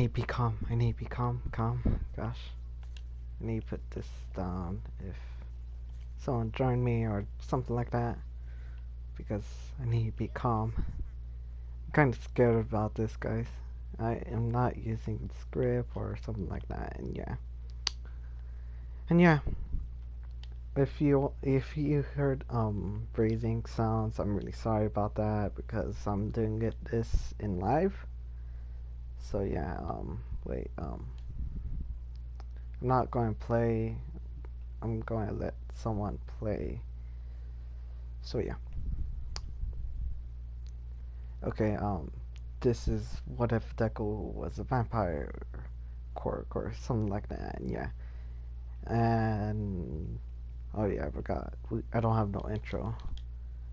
need to be calm. I need to be calm. Gosh. I need to put this down if someone joined me or something like that. Because I need to be calm. I'm kind of scared about this, guys. I am not using the script or something like that, and yeah. And yeah, if you heard breathing sounds, I'm really sorry about that because I'm doing this in live. So yeah, wait, I'm not going to play. I'm going to let someone play. So yeah. Okay, this is what if Deku was a vampire quirk or something like that, and yeah. And oh yeah, I forgot. I don't have no intro.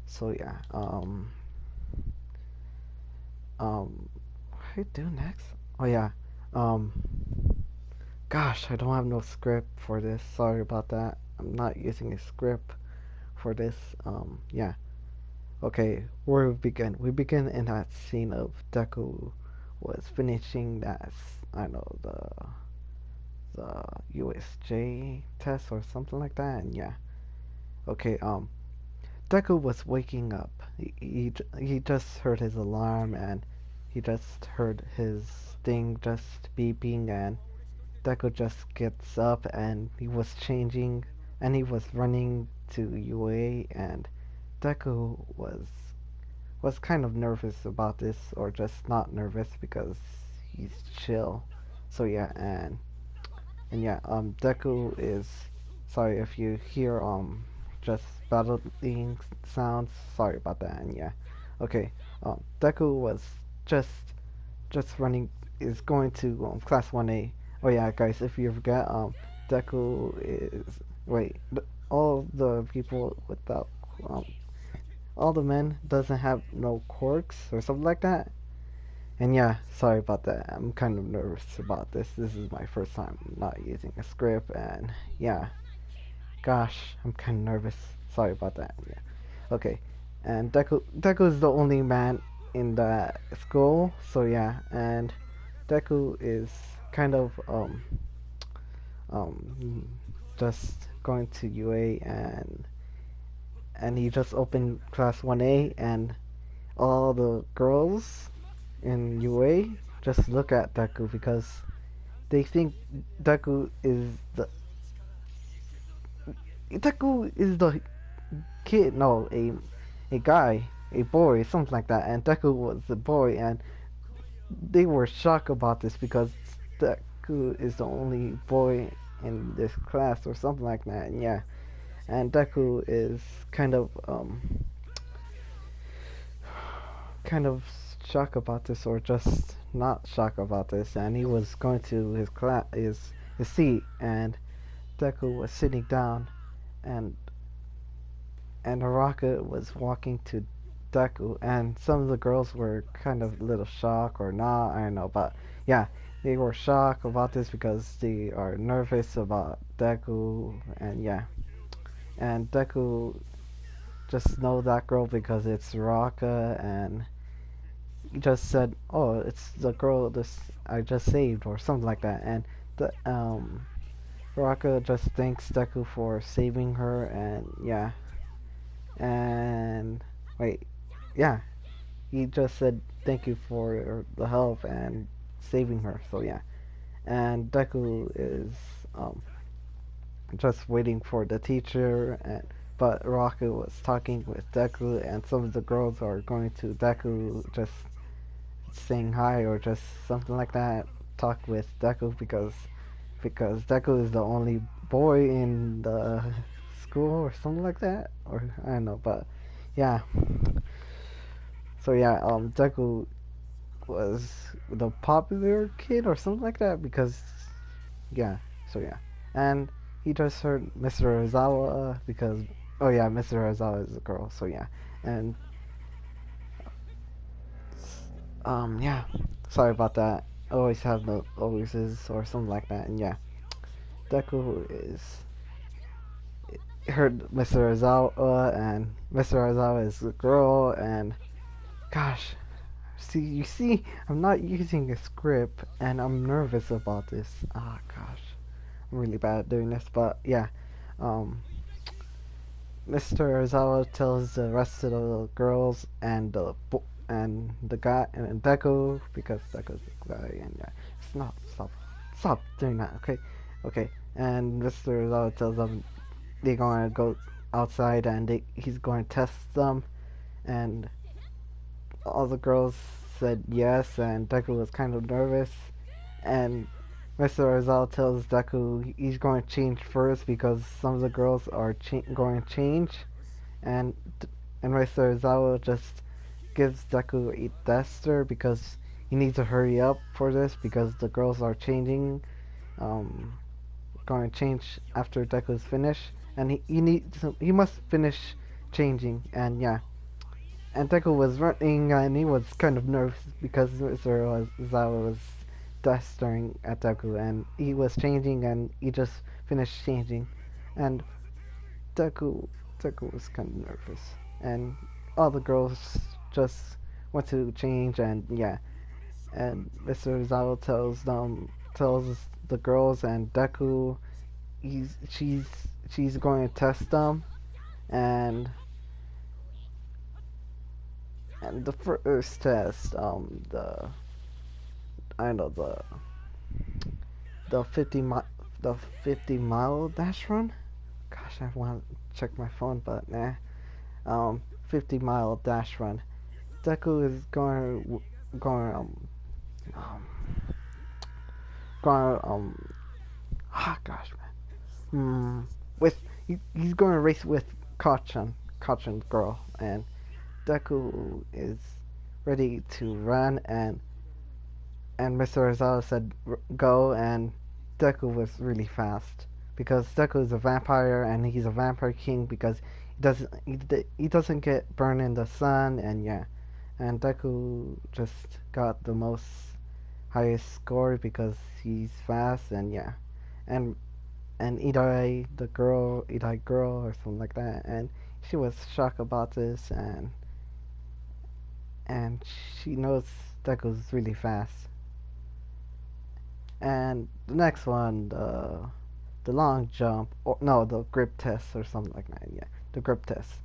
So yeah, what do I do next? Oh yeah, um, gosh, I don't have no script for this. Sorry about that. I'm not using a script for this. Yeah. Okay, where we begin? We begin in that scene of Deku was finishing that, I don't know, the USJ test or something like that, and yeah. Okay, Deku was waking up. He just heard his alarm and he just heard his thing just beeping, and Deku just gets up and he was changing and he was running to UA, and Deku was kind of nervous about this, or just not nervous because he's chill. So yeah, and yeah, Deku is, sorry if you hear just battling sounds. Sorry about that. And yeah, okay. Deku was just just running, is going to class 1A. Oh yeah, guys, if you forget, Deku is, wait, all the people without um all the men doesn't have no quirks or something like that. And yeah, sorry about that. I'm kind of nervous about this. This is my first time not using a script, and yeah, gosh, I'm kind of nervous. Sorry about that. Yeah. Okay. And Deku is the only man in the school, so yeah, and Deku is kind of um just going to UA, and he just opened class 1A, and all the girls in UA just look at Deku because they think Deku is the Deku is the kid, no, a guy, a boy, something like that, and Deku was the boy, and they were shocked about this because Deku is the only boy in this class or something like that, and yeah, and Deku is kind of shocked about this, or just not shocked about this, and he was going to his seat, and Deku was sitting down, and Araka was walking to Deku, and some of the girls were kind of a little shocked or not, I don't know, but yeah, they were shocked about this because they are nervous about Deku, and yeah, and Deku just know that girl because it's Raka, and he just said, "Oh, it's the girl this I just saved," or something like that, and the Raka just thanks Deku for saving her, and yeah, and wait, yeah, he just said thank you for the help and saving her. So yeah, and Deku is um just waiting for the teacher, and but Raku was talking with Deku, and some of the girls are going to Deku just saying hi or just something like that. Talk with Deku because Deku is the only boy in the school or something like that, or I don't know, but yeah. So yeah, Deku was the popular kid or something like that because yeah. So yeah, and he just heard Mr. Ozawa because oh yeah, Mr. Ozawa is a girl. So yeah, and yeah, sorry about that. Always have no always is or something like that. And yeah, Deku is heard Mr. Ozawa, and Mr. Ozawa is a girl, and gosh, See, I'm not using a script, and I'm nervous about this. Ah, gosh, I'm really bad at doing this, but yeah. Um, Mr. Ozawa tells the rest of the girls and the guy and Deku, because Deku's the guy, and yeah, stop doing that, okay, okay. And Mr. Ozawa tells them they're going to go outside, and he's going to test them, and all the girls said yes, and Deku was kind of nervous, and Mr. Ozawa tells Deku he's going to change first because some of the girls are going to change, and and Mr. Ozawa just gives Deku a duster because he needs to hurry up for this because the girls are changing, um, going to change after Deku's finished, and he must finish changing, and yeah. And Deku was running, and he was kind of nervous because Mr. Ozawa was dustering at Deku, and he was changing, and he just finished changing, and Deku Deku was kind of nervous, and all the girls just went to change, and yeah, and Mr. Ozawa tells the girls and Deku he's she's going to test them, and the first test, the I know the 50 mile dash run. Gosh, I want to check my phone, but nah. 50-mile dash run. Deku is going um going gosh, man. With he's going to race with Kachan girl, and Deku is ready to run, and Mr. Ozawa said go, and Deku was really fast because Deku is a vampire, and he's a vampire king because he doesn't get burned in the sun, and yeah, and Deku just got the most highest score because he's fast, and yeah, and Idai girl or something like that, and she was shocked about this, and she knows Deku's really fast. And the next one, the long jump, or no, the grip test or something like that. Yeah, the grip test.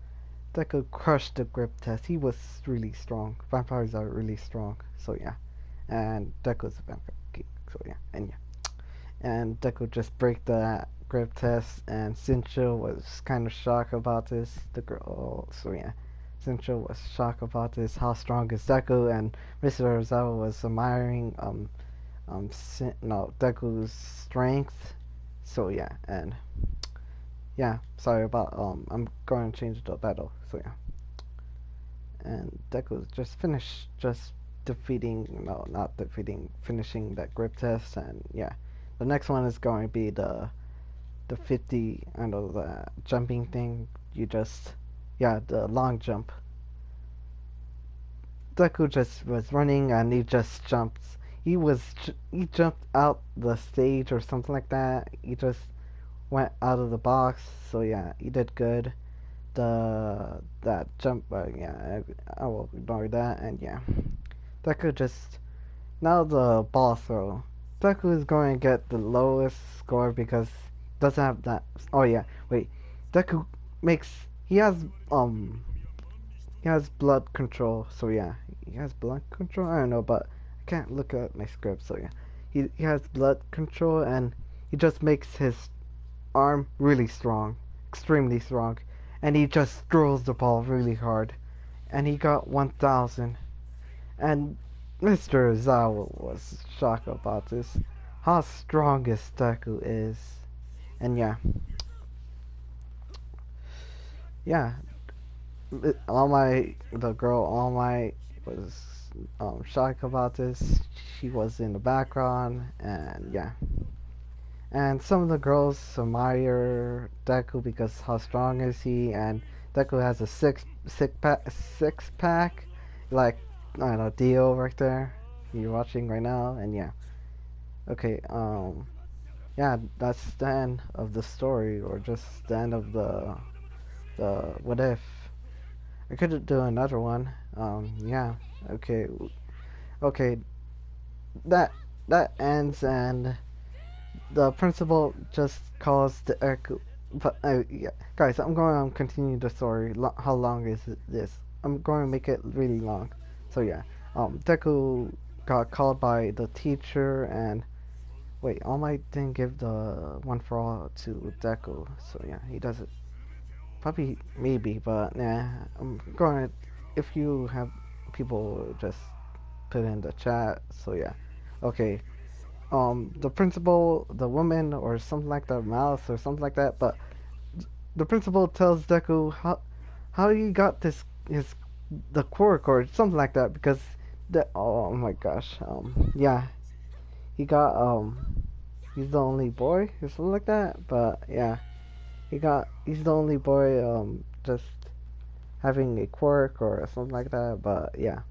Deku crushed the grip test. He was really strong. Vampires are really strong. So yeah, and Deku's a vampire king. So yeah, and yeah, and Deku just break the grip test, and Sincho was kind of shocked about this. The girl, so yeah, Sincho was shocked about this. How strong is Deku? And Mr. Ozawa was admiring no, Deku's strength. So yeah, and yeah, sorry about I'm going to change the battle. So yeah, and Deku just defeating, no, not defeating, finishing that grip test, and yeah, the next one is going to be the 50, I know, the jumping thing. You just, yeah, the long jump. Deku just was running, and he just jumped. He jumped out the stage or something like that. He just went out of the box. So yeah, he did good. That jump, yeah, I will ignore that. And yeah, Deku just, now the ball throw. Deku is going to get the lowest score because he doesn't have that. Oh yeah, wait. Deku makes he has blood control. So yeah, he has blood control. I don't know, but I can't look at my script. So yeah, he has blood control, and he just makes his arm really strong, extremely strong, and he just throws the ball really hard, and he got 1,000. And Mr. Zawa was shocked about this, how strong his Deku is, and yeah, yeah, All My was shocked about this. She was in the background, and yeah. And some of the girls admire Deku because how strong is he, and Deku has a six pack, like, I don't know, Dio right there. You're watching right now, and yeah. Okay, yeah, that's the end of the story, or just the end of the what if. I could do another one. Yeah. Okay. Okay, that that ends, and the principal just calls the echo. But yeah, guys, I'm going to continue the story. How long is this? I'm going to make it really long. So yeah, Deku got called by the teacher, and wait, All Might didn't give the one for all to Deku. So yeah, he does it. Probably, maybe, but nah. I'm going to. If you have people, just put in the chat. So yeah, okay. The principal, the woman, or something like the mouse, or something like that. But the principal tells Deku how he got his the quirk or something like that because the oh my gosh, yeah, he got he's the only boy or something like that. But yeah, he's the only boy just having a quirk or something like that. But yeah,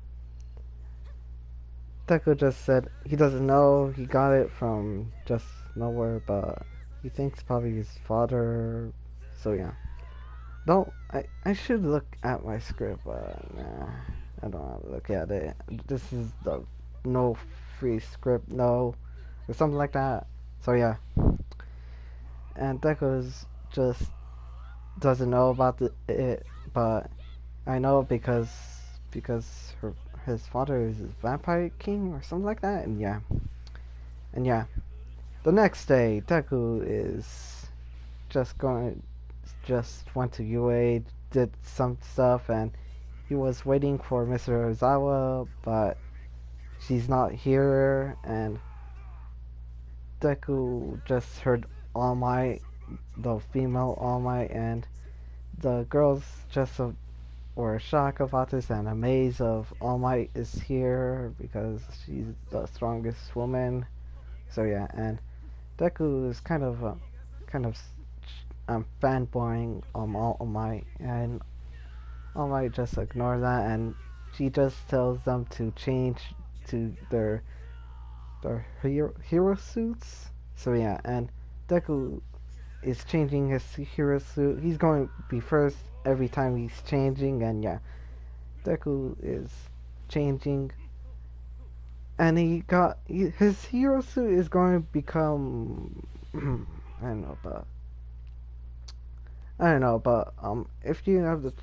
Deku just said he doesn't know. He got it from just nowhere, but he thinks probably his father. So yeah, don't I should look at my script, but nah, I don't want to look at it. This is the no free script, no, or something like that. So yeah, and Deku's just doesn't know about it, but I know because his father is a vampire king or something like that, and yeah. The next day, Deku is just going, just went to UA, did some stuff, and he was waiting for Mr. Ozawa, but she's not here, and Deku just heard All Might, the female All Might, and the girls just were shocked about this and amazed of All Might is here because she's the strongest woman. So yeah, and Deku is kind of fanboying All Might, and All Might just ignore that, and she just tells them to change to their hero suits. So yeah, and Deku is changing his hero suit. He's going to be first every time he's changing, and yeah, Deku is changing, and his hero suit is going to become I don't know, but if you have the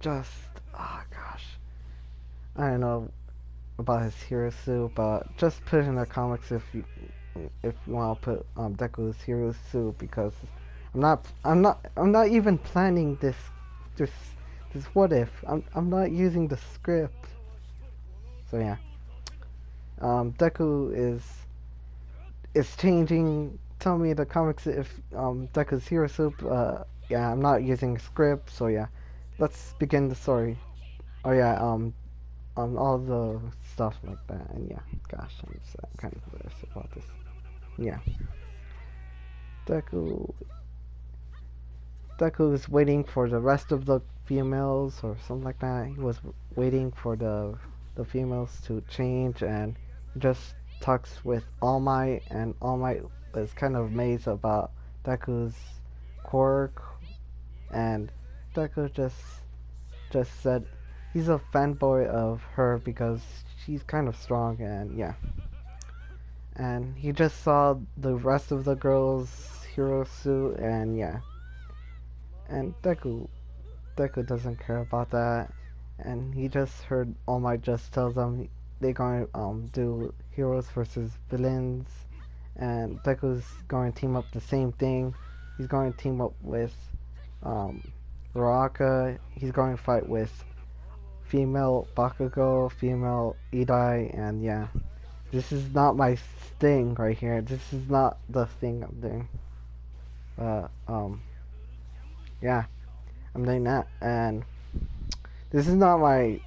just oh gosh, I don't know about his hero suit, but just put in the comics if you want to put Deku's hero suit because I'm not even planning this this what if I'm not using the script. So yeah, Deku is changing. Tell me in the comics if Deku's hero suit. Yeah, I'm not using script. So yeah, let's begin the story. Oh yeah, on all the stuff like that. And yeah, gosh, I'm kind of embarrassed about this. Yeah, Deku Deku is waiting for the rest of the females or something like that. He was waiting for the females to change and just talks with All Might, and All Might was kind of amazed about Deku's quirk, and Deku just said he's a fanboy of her because she's kind of strong, and yeah. And he just saw the rest of the girls' hero suit, and yeah. And Deku doesn't care about that, and he just heard All Might just tells them they're going to do heroes versus villains, and Deku's going to team up the same thing. He's going to team up with um, Baraka. He's going to fight with female Bakugo, female Idai, and yeah. This is not my thing right here. This is not the thing I'm doing. But yeah, I'm doing that, and this is not my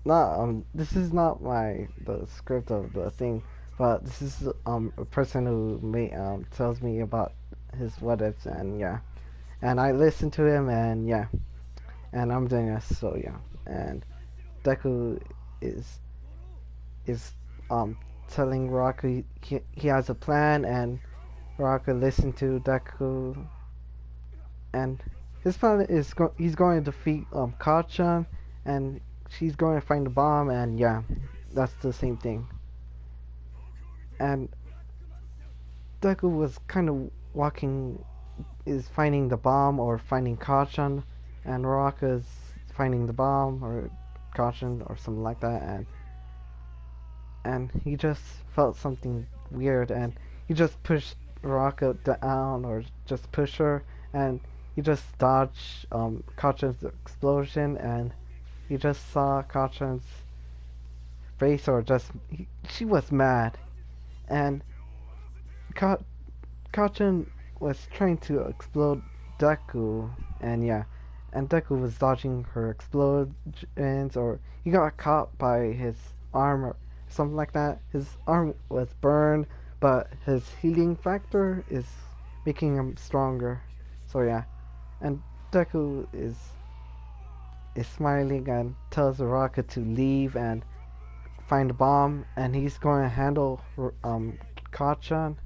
not this is not my the script of the thing, but this is a person who tells me about his what ifs, and yeah, and I listen to him, and yeah, and I'm doing this, so yeah, and Deku is is telling Rocky he has a plan, and Rocky listen to Deku, and his plan is he's going to defeat Kachan, and she's going to find the bomb, and yeah, that's the same thing. And Deku was kind of walking, is finding the bomb or finding Kachan, and Raka's finding the bomb or Kachan or something like that, and he just felt something weird, and he just pushed Raka down or just push her, and he just dodged Kachan's explosion, and he just saw Kachan's face, or just she was mad, and Ka- Kachan was trying to explode Deku, and yeah, and Deku was dodging her explosions, or he got caught by his arm or something like that. His arm was burned, but his healing factor is making him stronger. So yeah, and Deku is smiling and tells Araka to leave and find a bomb, and he's going to handle Kachan,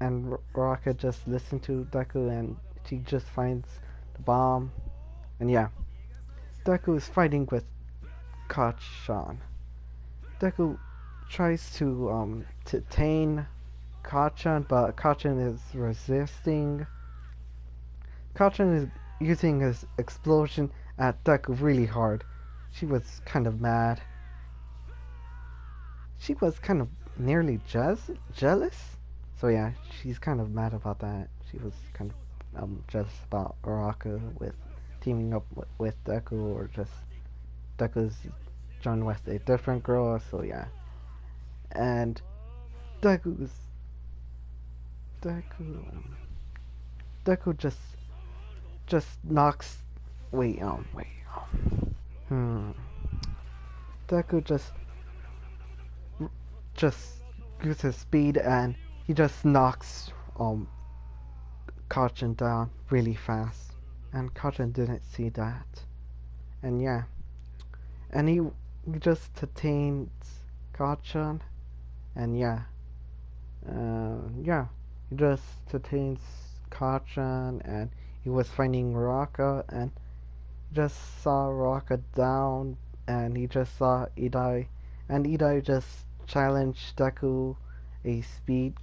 and Raka just listens to Deku, and she just finds the bomb, and yeah, Deku is fighting with Kachan. Deku tries to tame Kachan, but Kachan is resisting. Kachan is using his explosion at Deku really hard. She was kind of mad. She was kind of nearly jealous. So yeah, she's kind of mad about that. She was kind of jealous about Araka with teaming up with Deku, or just Deku's joined with a different girl. So yeah, and Deku's Deku Deku just knocks. Wait. Hmm. Deku just uses speed, and he just knocks Kachan down really fast, and Kachan didn't see that, and yeah, and he just detains Kachan, and yeah, he just detains Kachan, and he was finding Raka, and just saw Raka down, and he just saw Idai, and Idai just challenged Deku a speed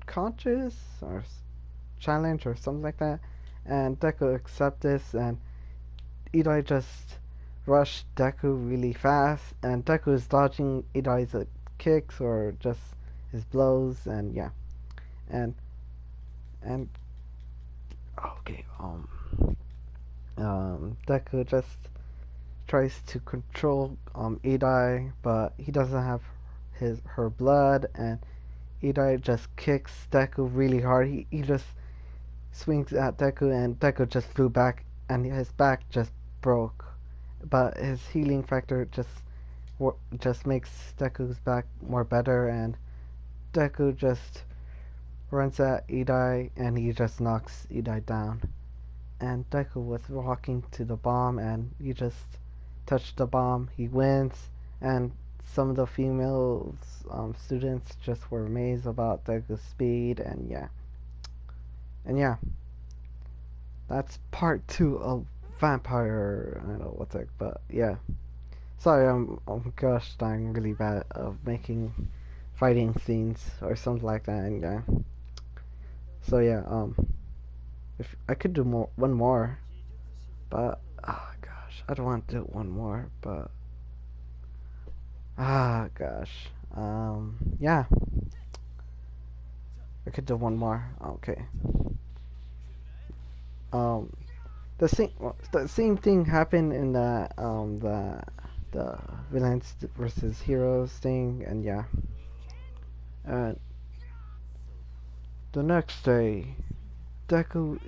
conscious or challenge or something like that, and Deku accepted this, and Idai just rushed Deku really fast, and Deku is dodging Idai's kicks or just his blows, and yeah, and and okay, Deku just tries to control Idai, but he doesn't have her blood, and Idai just kicks Deku really hard. He just swings at Deku, and Deku just flew back, and his back just broke. But his healing factor just makes Deku's back more better, and Deku just runs at Idai, and he just knocks Idai down. And Deku was walking to the bomb, and he just touched the bomb. He wins, and some of the female students just were amazed about Deku's speed, and yeah, that's part two of Vampire. I don't know what's it, but yeah. Sorry, I'm gosh dang really bad of making fighting scenes or something like that, and yeah. So yeah, if I could do one more, but oh gosh, I don't want to do one more, but gosh, yeah, I could do one more. Okay, um, the same thing happened in the villains versus heroes thing, and yeah, uh, the next day, Deku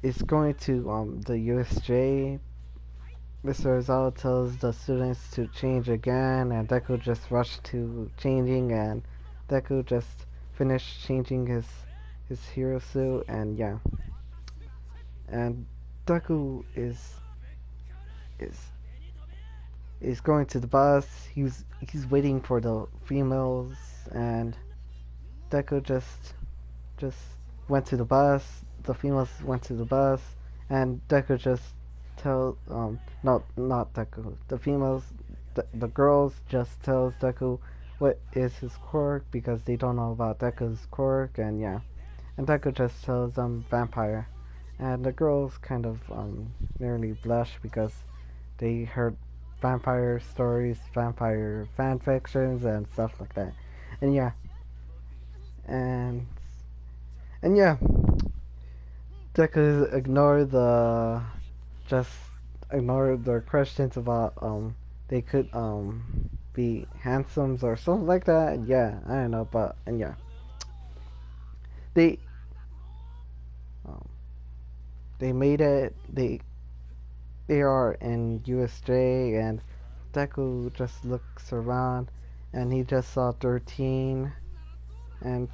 is going to the USJ. Mr. Ozawa tells the students to change again, and Deku just rushed to changing, and Deku just finished changing his hero suit, and yeah, and Deku is is going to the bus. He's waiting for the females, and Deku just went to the bus. The females went to the bus, and Deku just tell no, not Deku. The girls just tells Deku what is his quirk because they don't know about Deku's quirk, and yeah, and Deku just tells them vampire, and the girls kind of nearly blush because they heard vampire stories, vampire fan fictions, and stuff like that, and yeah, and and yeah, Deku just ignore their questions about they could be handsomes or something like that. Yeah, I don't know, but and yeah, they um, they made it. They are in USJ, and Deku just looks around and he just saw 13, and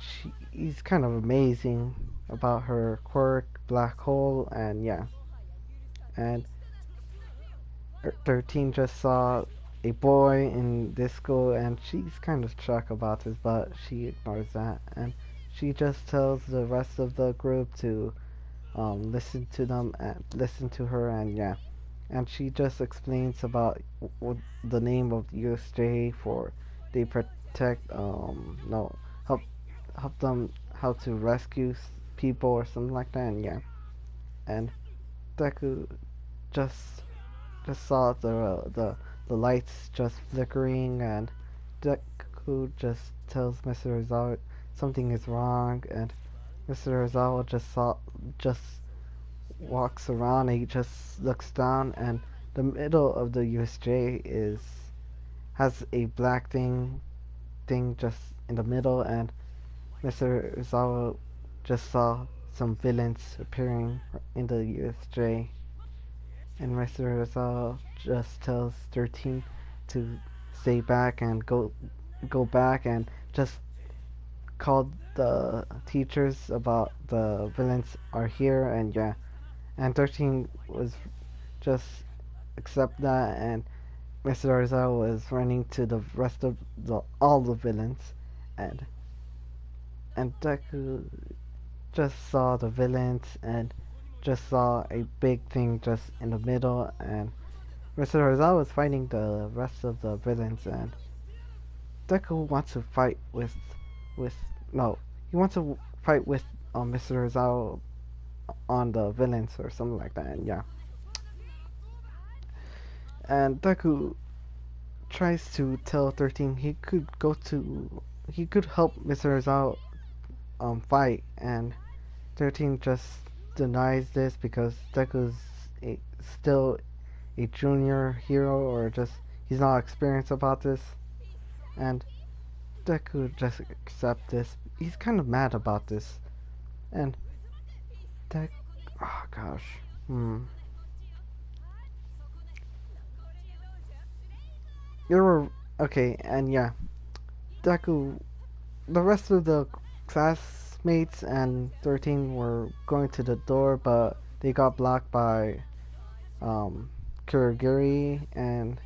he's kind of amazing about her quirk, black hole, and yeah, and 13 just saw a boy in disco, and she's kind of shocked about this, but she ignores that, and she just tells the rest of the group to listen to them and listen to her, and yeah, and she just explains about what the name of USJ for they protect no help them how to rescue people or something like that, and yeah, and Deku just saw the lights just flickering, and Deku just tells Mr. Ozawa something is wrong, and Mr. Ozawa just walks around and he just looks down, and the middle of the USJ is has a black thing just in the middle, and Mr. Ozawa just saw some villains appearing in the USJ, and Mr. Ozawa just tells 13 to stay back and go back and just call the teachers about the villains are here, and yeah, and 13 was just accept that, and Mr. Ozawa was running to the rest of all the villains, and Deku just saw the villains and just saw a big thing just in the middle, and Mr. Ozawa was fighting the rest of the villains, and Deku wants to fight with no, he wants to fight with Mr. Ozawa on the villains or something like that, and yeah, and Deku tries to tell 13 he could help Mr. Ozawa fight, and 13 just denies this because Deku's still a junior hero, or just he's not experienced about this, and Deku just accept this. He's kind of mad about this, and Deku, oh gosh, you were okay, and yeah, Deku, the rest of the classmates and 13 were going to the door, but they got blocked by um, Kurogiri, and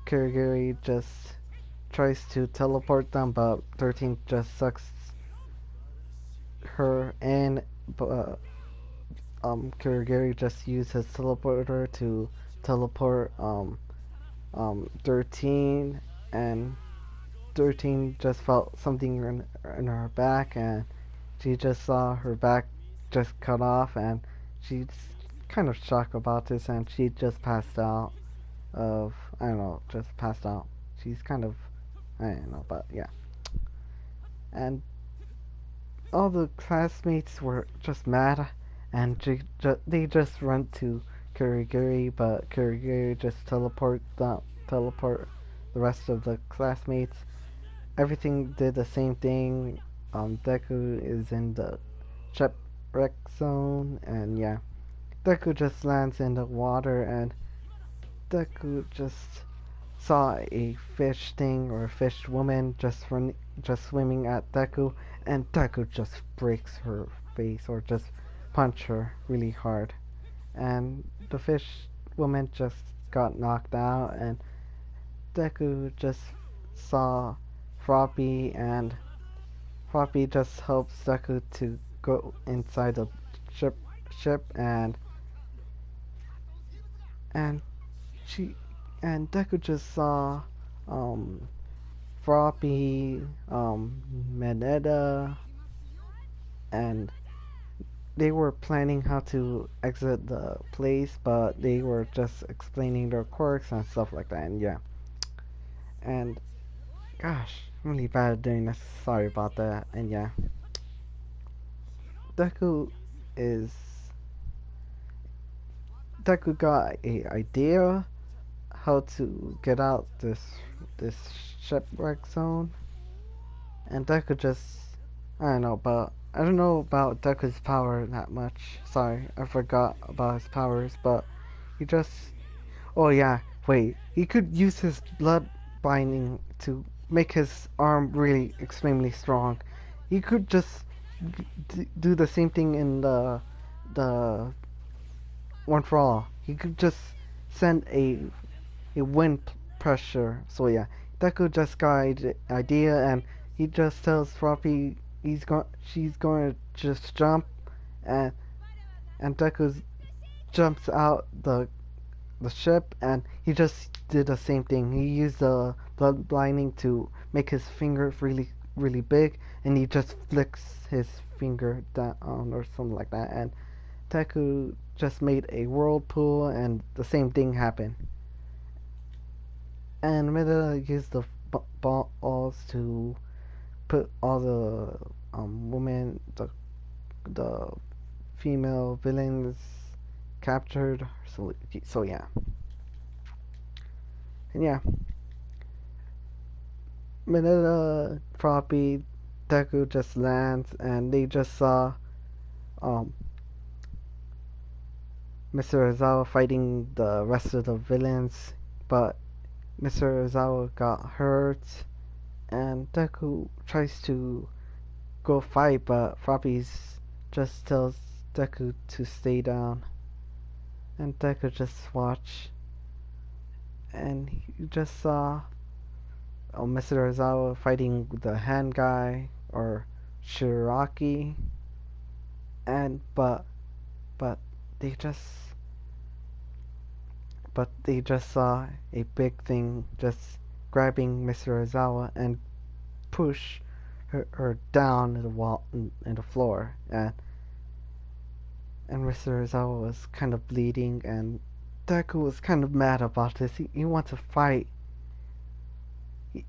Kurogiri just tries to teleport them, but 13 just sucks her in. But Kurogiri just used his teleporter to teleport 13, and 13 just felt something in her back, and she just saw her back just cut off, and she's kind of shocked about this, and she just passed out of, I don't know, just passed out. She's kind of, I don't know, but yeah. And all the classmates were just mad, and they just run to Kurigiri, but Kurigiri just teleport the rest of the classmates. Everything did the same thing. Deku is in the shipwreck zone, and yeah, Deku just lands in the water, and Deku just saw a fish thing or a fish woman just swimming at Deku, and Deku just breaks her face or just punch her really hard, and the fish woman just got knocked out, and Deku just saw Froppy, and Froppy just helps Deku to go inside the ship, and and she and Deku just saw um Froppy, Mineta, and they were planning how to exit the place, but they were just explaining their quirks and stuff like that. And yeah, and gosh, I'm really bad at doing this. Sorry about that. And yeah, Deku is Deku got a idea how to get out this shipwreck zone, and Deku just I don't know about Deku's power that much. Sorry, I forgot about his powers, but he just oh yeah, wait, he could use his blood binding to make his arm really extremely strong. He could just do the same thing in the one for all. He could just send a wind pressure. So yeah, Deku just got an idea, and he just tells Froppy she's going to just jump, and Deku jumps out the ship, and he just did the same thing. He used the blood blinding to make his finger really big, and he just flicks his finger down or something like that, and Deku just made a whirlpool, and the same thing happened. And Meta used the balls to put all the women, the female villains captured. So yeah, and yeah, Mineta, Froppy, Deku just lands, and they just saw um, Mr. Ozawa fighting the rest of the villains, but Mr. Ozawa got hurt, and Deku tries to go fight, but Froppy's just tells Deku to stay down, and Deku just watch, and he just saw Mr. Ozawa fighting the hand guy or Shiraki, and but they just they just saw a big thing just grabbing Mr. Ozawa and push her down in the wall in the floor, and Mr. Ozawa was kind of bleeding, and Deku was kind of mad about this. He wants to fight.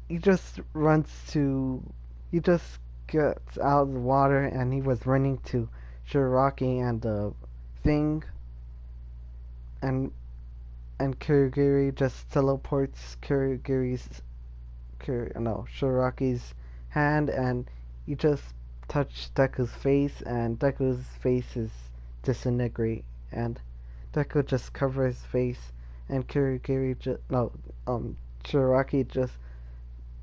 He just runs to he just gets out of the water, and he was running to Shiraki and the thing, and Kirigiri just teleports Shiraki's hand, and he just touched Deku's face, and Deku's face is disintegrate, and Deku just covers his face, and Kirigiri just no Shiraki just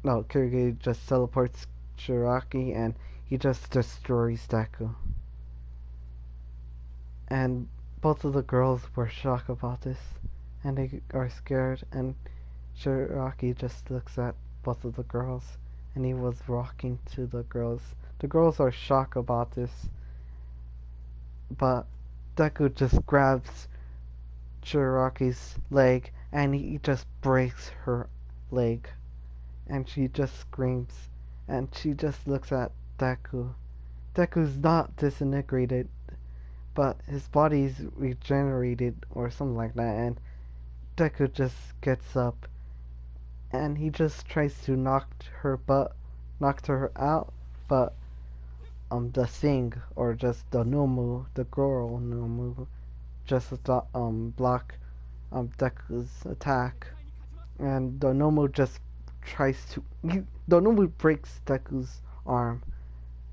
no Kirigiri just teleports Shiraki, and he just destroys Deku. And both of the girls were shocked about this, and they are scared, and Shiraki just looks at both of the girls, and he was rocking to the girls. The girls are shocked about this, but Deku just grabs Shiraki's leg, and he just breaks her leg, and she just screams, and she just looks at Deku. Deku's not disintegrated, but his body's regenerated or something like that, and Deku just gets up, and he just tries to knock her out, but the thing, or just the Nomu, the girl Nomu, just block Deku's attack, and the Nomu just tries to the Nomu breaks Deku's arm,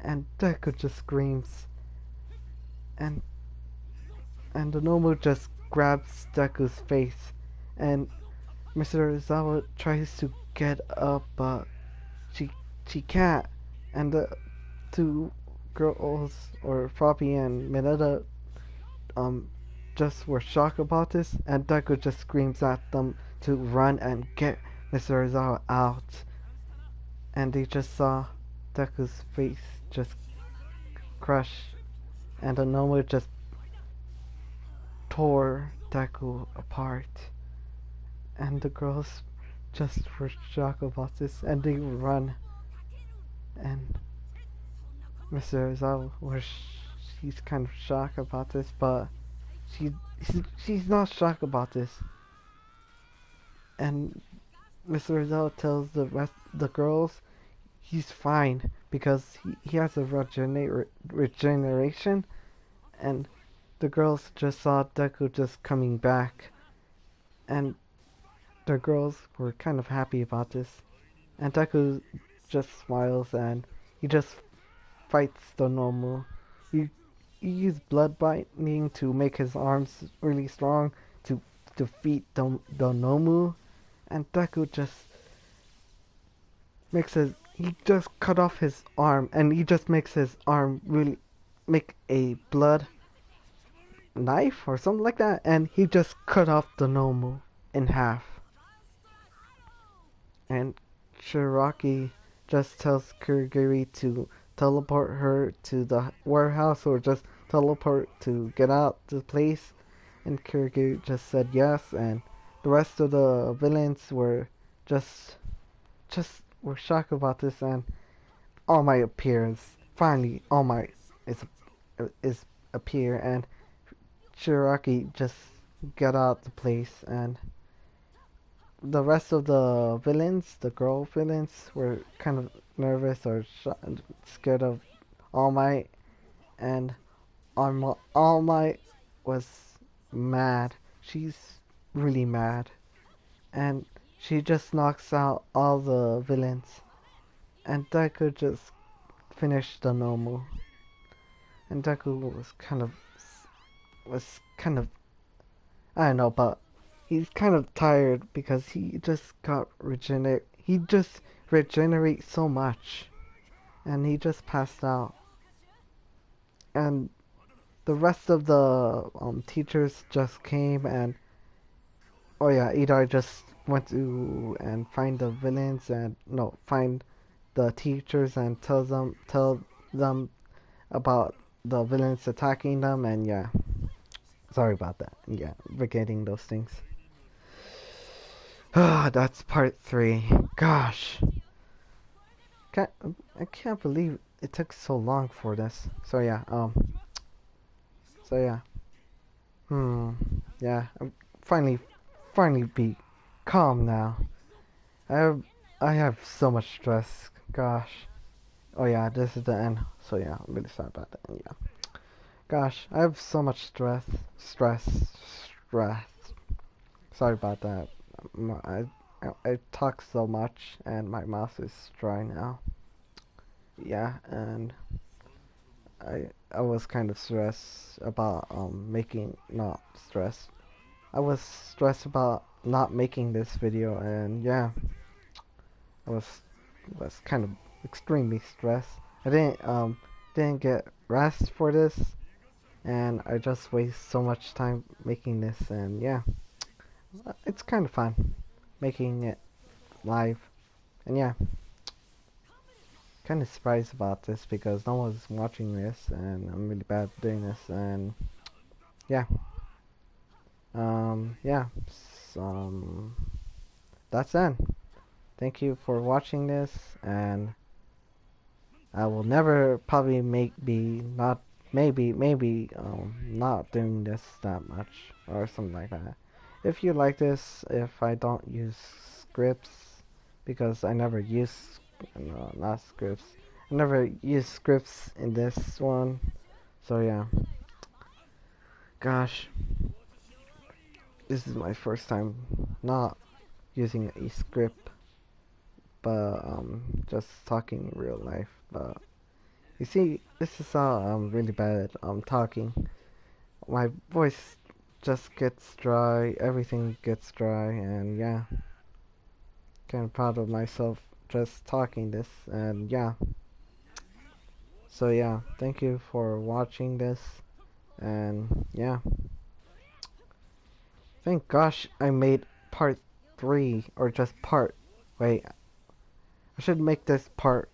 and Deku just screams, and the Nomu just grabs Deku's face, and Mr. Ozawa tries to get up, but she she can't, and the two girls, or Froppy and Mineta, just were shocked about this, and Deku just screams at them to run and get Mr. Ozawa out, and they just saw Deku's face just crush, and the Nomu just tore Deku apart, and the girls just were shocked about this, and they run, and Mr. Ozawa was she's kind of shocked about this, but she she's not shocked about this, and Mr. Ozawa tells the girls he's fine because he has a regeneration, and the girls just saw Deku just coming back, and the girls were kind of happy about this. And Deku just smiles and he just fights the Nomu. He, he used blood binding to make his arms really strong to defeat the Nomu, and Deku just he just cut off his arm, and he just makes his arm really make a blood knife or something like that, and he just cut off the Nomu in half. And Shiraki just tells Kurigiri to teleport her to the warehouse or just teleport to get out the place. And Kurigiri just said yes, and the rest of the villains were just were shocked about this, and All Might appears. Finally, All Might is appear, and Shiraki just got out the place, and the rest of the villains, the girl villains, were kind of nervous or scared of All Might, and All Might was mad. She's really mad, and she just knocks out all the villains, and Deku just finished the normal. And Deku was kind of I don't know, but he's kind of tired because he just got regenerate. He just regenerates so much, and he just passed out. And the rest of the teachers just came, and oh yeah, Idar just went to and find the villains and no, find the teachers and tell them about the villains attacking them, and yeah, sorry about that. Yeah, forgetting those things. Ah, that's part 3. Gosh. I can't believe it took so long for this. So yeah, yeah, I'm finally be calm now. I have so much stress. Gosh. Oh yeah, this is the end. So yeah, I'm really sorry about that. Yeah. Gosh, I have so much stress. Sorry about that. I talk so much and my mouth is dry now. Yeah, and I was kind of stressed about making not stressed. I was stressed about not making this video, and yeah, I was kind of extremely stressed. I didn't get rest for this, and I just waste so much time making this, and yeah, it's kind of fun making it live, and yeah, kind of surprised about this because no one's watching this, and I'm really bad at doing this, and yeah, yeah, so, that's it. Thank you for watching this, and I will never probably maybe not doing this that much or something like that. If you like this, if I don't use scripts, because I never use no, not scripts. I never use scripts in this one, so yeah. Gosh, this is my first time not using a script, but just talking in real life. But you see, this is how I'm really bad at talking. My voice just gets dry, everything gets dry, and yeah, kind of proud of myself just talking this, and yeah. So yeah, thank you for watching this, and yeah. Thank gosh I made part 3, or just part, wait, I should make this part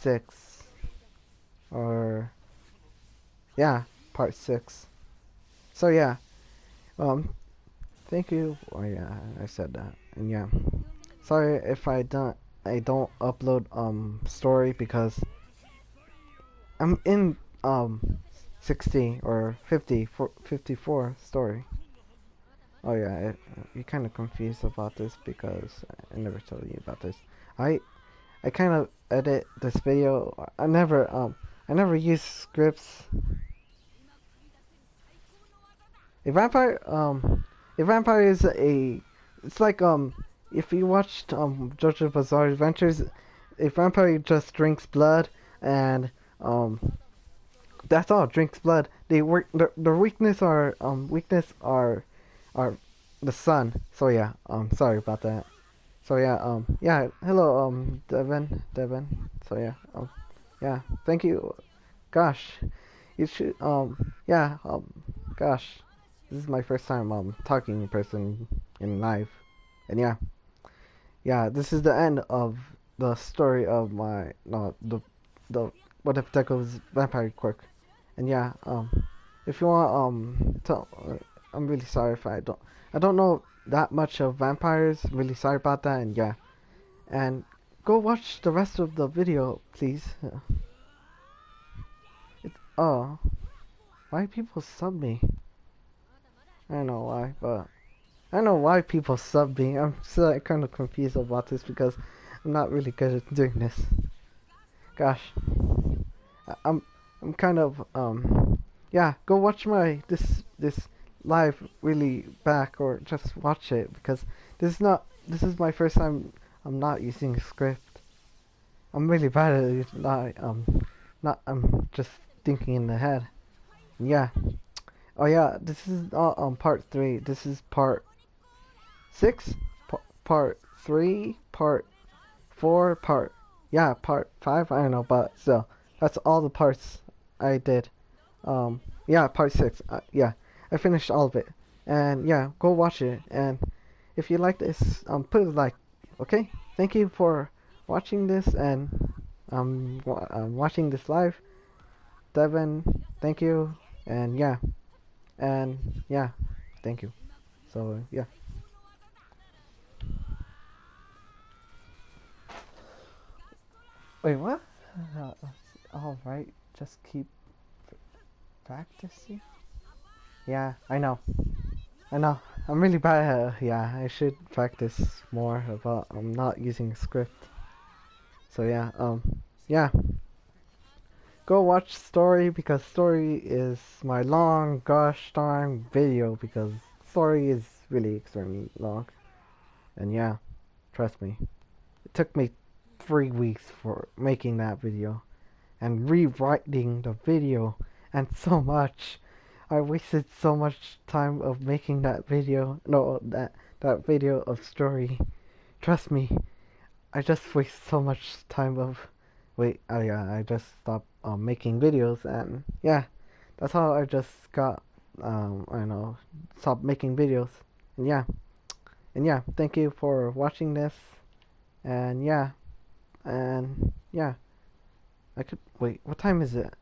6, or, yeah, part 6. So yeah, um, thank you. Oh yeah, I said that. And yeah, sorry if I don't upload story because I'm in 60 or 54 story. Oh yeah, you're kind of confused about this because I never told you about this. I I kind of edit this video. I never use scripts. A vampire a vampire is a it's like if you watched JoJo Bizarre Adventures, a vampire just drinks blood and um that's all, drinks blood. They work their weakness are the sun. So yeah, sorry about that. So yeah, yeah, hello, Devin. So yeah, yeah, thank you. Gosh, you should, yeah, gosh, this is my first time, talking in person in live, and yeah, yeah, this is the end of the story of my, no, the what if Deco's vampire quirk, and yeah, if you want, I'm really sorry if I don't know that much of vampires. Really sorry about that, and yeah. And go watch the rest of the video, please. Oh, why people sub me? I don't know why, but I don't know why people sub me. I'm still kind of confused about this because I'm not really good at doing this. Gosh, I- I'm I'm kind of yeah. Go watch my this live really back or just watch it because this is my first time. I'm not using script. I'm really bad at it. Not I'm just thinking in the head. Yeah. Oh yeah. This is part three. This is part six. Part three. Part four. Part yeah. Part five. I don't know, but still, that's all the parts I did. Yeah. Part six. Yeah. I finished all of it. And yeah, go watch it. And if you like this, put a like. Okay. Thank you for watching this and watching this live. Devin, thank you. And yeah, and yeah, thank you. So yeah. Wait, what? All right, just keep practicing. Yeah, I know. I know. I'm really bad at yeah, I should practice more about I'm not using script. So yeah, yeah. Go watch Story because Story is my long gosh darn video because Story is really extremely long. And yeah, trust me. It took me 3 weeks for making that video and rewriting the video and so much. I wasted so much time of making that video. No, that video of Story. Trust me, I just waste so much time of. Wait, oh yeah, I just stopped making videos and yeah, that's how I just got I don't know, stopped making videos and yeah, thank you for watching this and yeah, and yeah, I could wait. What time is it?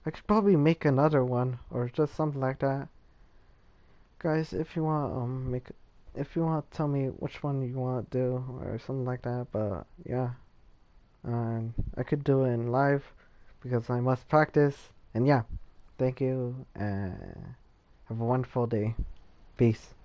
I could probably make another one or just something like that, guys. If you want if you want to tell me which one you want to do or something like that, but yeah. And I could do it in live because I must practice. And yeah, thank you and have a wonderful day. Peace.